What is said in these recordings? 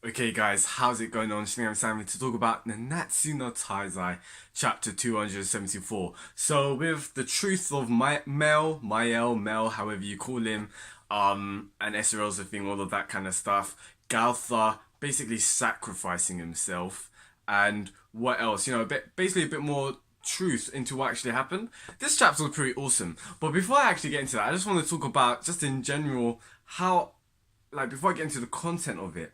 Okay guys, how's it going on? Today I'm Sammy to talk about Nanatsu no Taizai Chapter 274. So with the truth of Mael, however you call him, and Esterosa thing, all of that kind of stuff, Gowther basically sacrificing himself, and what else? Basically a bit more truth into what actually happened. This chapter was pretty awesome. But before I actually get into that, I just want to talk about just in general how before I get into the content of it,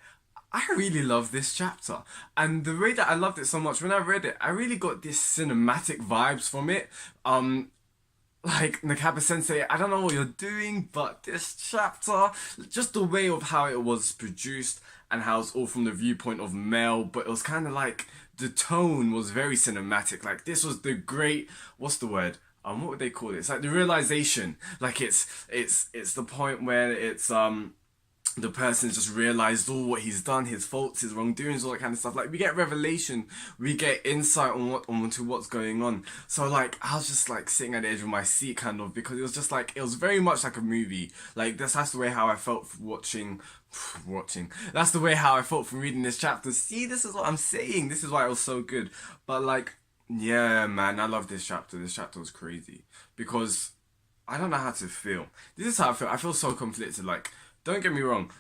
I really love this chapter. And the way that I loved it so much, when I read it, I really got this cinematic vibes from it. Like Nakaba Sensei, I don't know what you're doing, but this chapter, just the way of how it was produced and how it's all from the viewpoint of Mel, but it was kind of like the tone was very cinematic. Like this was the great, what's the word? What would they call it? It's like the realization. Like it's the point where it's the person's just realized all what he's done, his faults, his wrongdoings, all that kind of stuff. Like we get revelation, we get insight onto what's going on. So like I was just like sitting at the edge of my seat kind of, because it was just like it was very much like a movie. Like that's the way how I felt watching. That's the way how I felt from reading this chapter. See, this is what I'm saying. This is why it was so good. But like, yeah, man, I love this chapter. This chapter was crazy because I don't know how to feel. This is how I feel. I feel so conflicted. Like, don't get me wrong.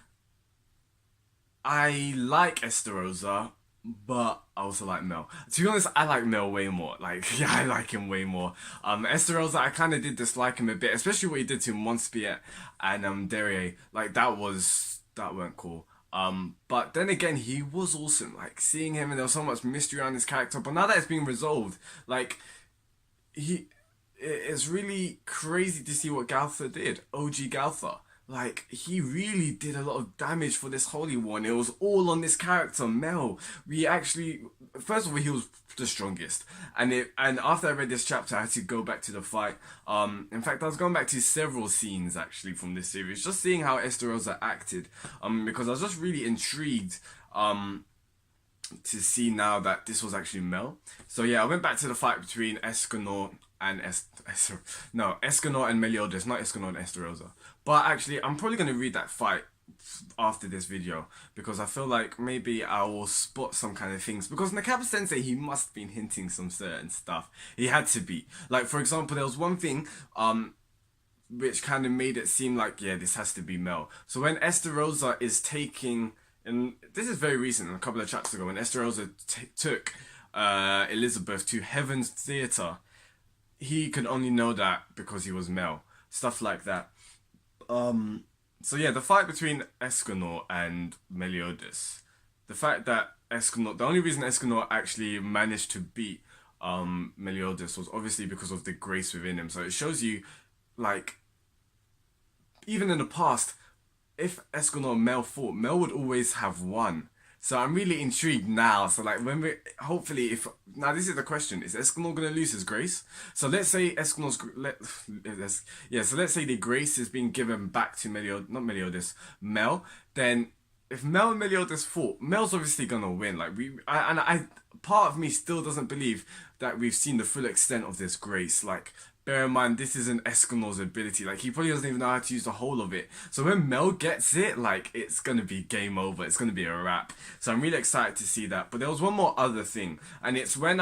I like Esterosa, but I also like Mel. To be honest, I like Mel way more. Like, yeah, I like him way more. Esterosa, I kind of did dislike him a bit, especially what he did to Monspiet and Derrier. Like, that weren't cool. But then again, he was awesome. Like, seeing him, and there was so much mystery around his character. But now that it's being resolved, like, he it's really crazy to see what Gowther did. OG Gowther. Like, he really did a lot of damage for this Holy One. It was all on this character, Mel. We actually, first of all, he was the strongest. And after I read this chapter, I had to go back to the fight. In fact, I was going back to several scenes, actually, from this series. Just seeing how Esterosa acted. Because I was just really intrigued. To see now that this was actually Mel. So yeah, I went back to the fight between Escanor and Escanor and Meliodas, not Escanor and Esterosa. But actually, I'm probably going to read that fight after this video because I feel like maybe I will spot some kind of things, because Nakaba Sensei, he must have been hinting some certain stuff. He had to be. Like, for example, there was one thing which kind of made it seem like, yeah, this has to be Mel. So when Esterosa is taking, and this is very recent, a couple of chapters ago, when Esterosa took Elizabeth to Heaven's Theatre, he could only know that because he was Mel. Stuff like that. So yeah, the fight between Escanor and Meliodas. The fact that Escanor, the only reason Escanor actually managed to beat Meliodas was obviously because of the grace within him. So it shows you, like, even in the past, if Escanor and Mel fought, Mel would always have won. So I'm really intrigued now. So like when we hopefully if now this is the question: is Escanor gonna lose his grace? So let's say so let's say the grace is being given back to Mel. Then if Mel and Meliodas fought, Mel's obviously gonna win. Like I part of me still doesn't believe that we've seen the full extent of this grace. Like, bear in mind, this isn't Escanor's ability. Like, he probably doesn't even know how to use the whole of it. So when Mel gets it, like, it's gonna be game over. It's gonna be a wrap. So I'm really excited to see that. But there was one more other thing, and it's when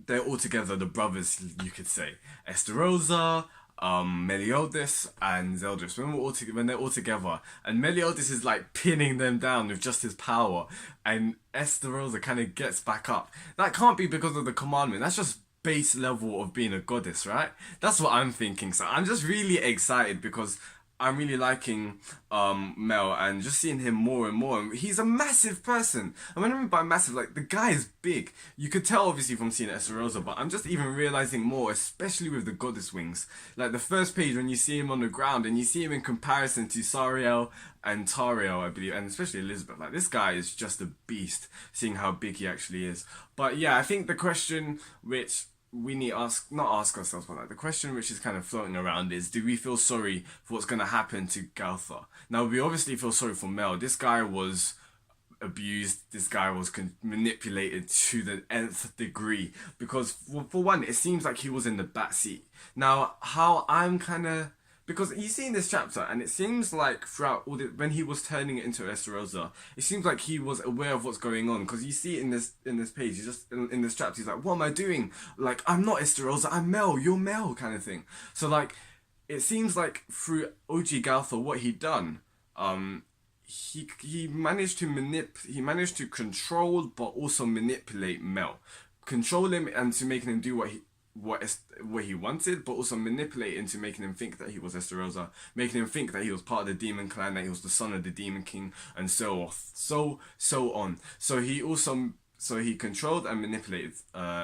they're all together, the brothers, you could say, Esterosa, Meliodas and Zeldris. When they're all together, and Meliodas is like pinning them down with just his power, and Esterosa kind of gets back up. That can't be because of the commandment. That's just base level of being a goddess, right? That's what I'm thinking. So I'm just really excited because I'm really liking Mel and just seeing him more and more. He's a massive person. And when I mean by massive, like, the guy is big. You could tell obviously from seeing Esterosa, but I'm just even realizing more, especially with the goddess wings. Like the first page when you see him on the ground and you see him in comparison to Sariel and Tariel, I believe, and especially Elizabeth. Like, this guy is just a beast, seeing how big he actually is. But yeah, I think the question which we need not ask ourselves, but like the question which is kind of floating around is, do we feel sorry for what's going to happen to Gowther? Now, we obviously feel sorry for Mel. This guy was abused. This guy was manipulated to the nth degree because for one, it seems like he was in the back seat. Now, how I'm kind of because you see in this chapter, and it seems like throughout all the, when he was turning it into Esterosa, it seems like he was aware of what's going on. Because you see in this page, he's just in this chapter, he's like, "What am I doing? Like, I'm not Esterosa, I'm Mel. You're Mel," kind of thing. So like, it seems like through OG Gowther, what he'd done, he managed to he managed to control but also manipulate Mel, control him and to making him do what he wanted, but also manipulate into making him think that he was Esterosa, making him think that he was part of the demon clan, that he was the son of the demon king, and so off, so on. So he controlled and manipulated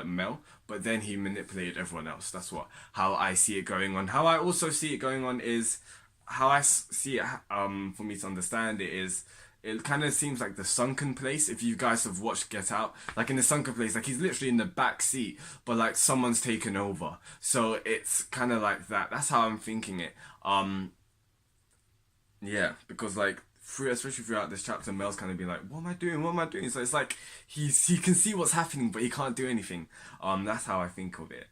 Mel, but then he manipulated everyone else. That's how I see it going on. How I also see it going on is how I see it. For me to understand it is, it kind of seems like the sunken place. If you guys have watched Get Out, like in the sunken place, like he's literally in the back seat, but like someone's taken over. So it's kind of like that. That's how I'm thinking it. Yeah, because like especially throughout this chapter, Mel's kind of being like, "What am I doing? What am I doing?" So it's like he can see what's happening, but he can't do anything. That's how I think of it.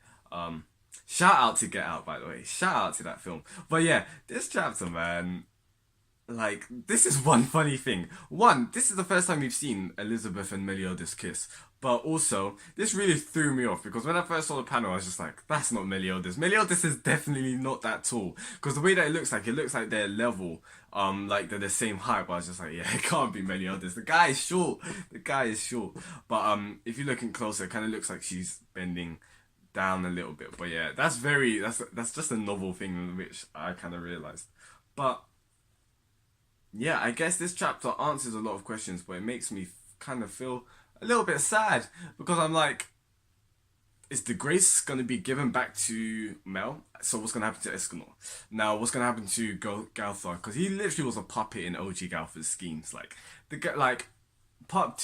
Shout out to Get Out, by the way. Shout out to that film. But yeah, this chapter, man. Like, this is one funny thing. One, this is the first time we've seen Elizabeth and Meliodas kiss. But also, this really threw me off because when I first saw the panel, I was just like, that's not Meliodas. Meliodas is definitely not that tall. Because the way that it looks like they're level. Like they're the same height. But I was just like, yeah, it can't be Meliodas. The guy is short. The guy is short. But if you're looking closer, it kind of looks like she's bending down a little bit. But yeah, that's just a novel thing which I kind of realized. But yeah, I guess this chapter answers a lot of questions, but it makes me kind of feel a little bit sad because I'm like, is the grace going to be given back to Mel? So what's going to happen to Escanor? Now, what's going to happen to Gowther? Because he literally was a puppet in OG Gowther's schemes. Like, to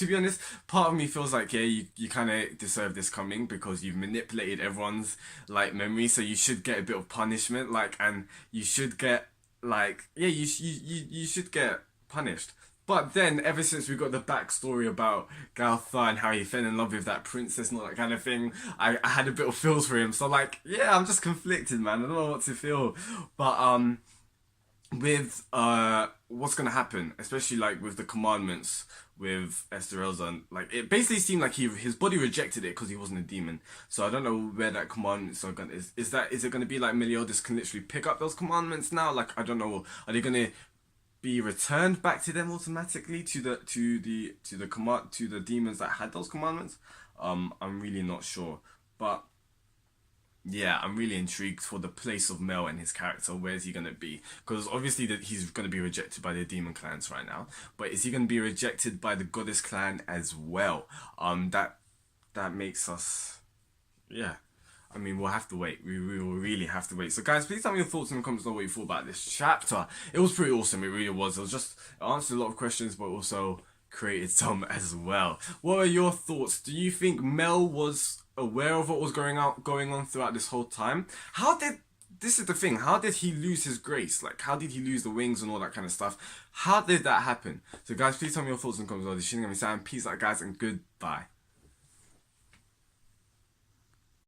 be honest, part of me feels like, yeah, you kind of deserve this coming because you've manipulated everyone's, like, memory, so you should get a bit of punishment, like, and you should get like, yeah, you should get punished. But then, ever since we got the backstory about Gowther and how he fell in love with that princess and all that kind of thing, I had a bit of feels for him. So like, yeah, I'm just conflicted, man. I don't know what to feel. But with what's gonna happen, especially like with the commandments with Esterosa, and like it basically seemed like his body rejected it because he wasn't a demon. So I don't know where that commandments are gonna is it gonna be like Meliodas can literally pick up those commandments now? Like I don't know, are they gonna be returned back to them automatically to the demons that had those commandments? I'm really not sure, but yeah, I'm really intrigued for the place of Mel and his character. Where is he going to be? Because obviously that he's going to be rejected by the demon clans right now. But is he going to be rejected by the goddess clan as well? That makes us, yeah. I mean, we'll have to wait. We will really have to wait. So guys, please tell me your thoughts in the comments below what you thought about this chapter. It was pretty awesome. It really was. It answered a lot of questions, but also created some as well. What are your thoughts? Do you think Mel was aware of what was going on throughout this whole time? This is the thing, how did he lose his grace? Like, how did he lose the wings and all that kind of stuff? How did that happen? So guys, please tell me your thoughts in the comments below. This is Shinigami Sam. Peace out, guys, and goodbye.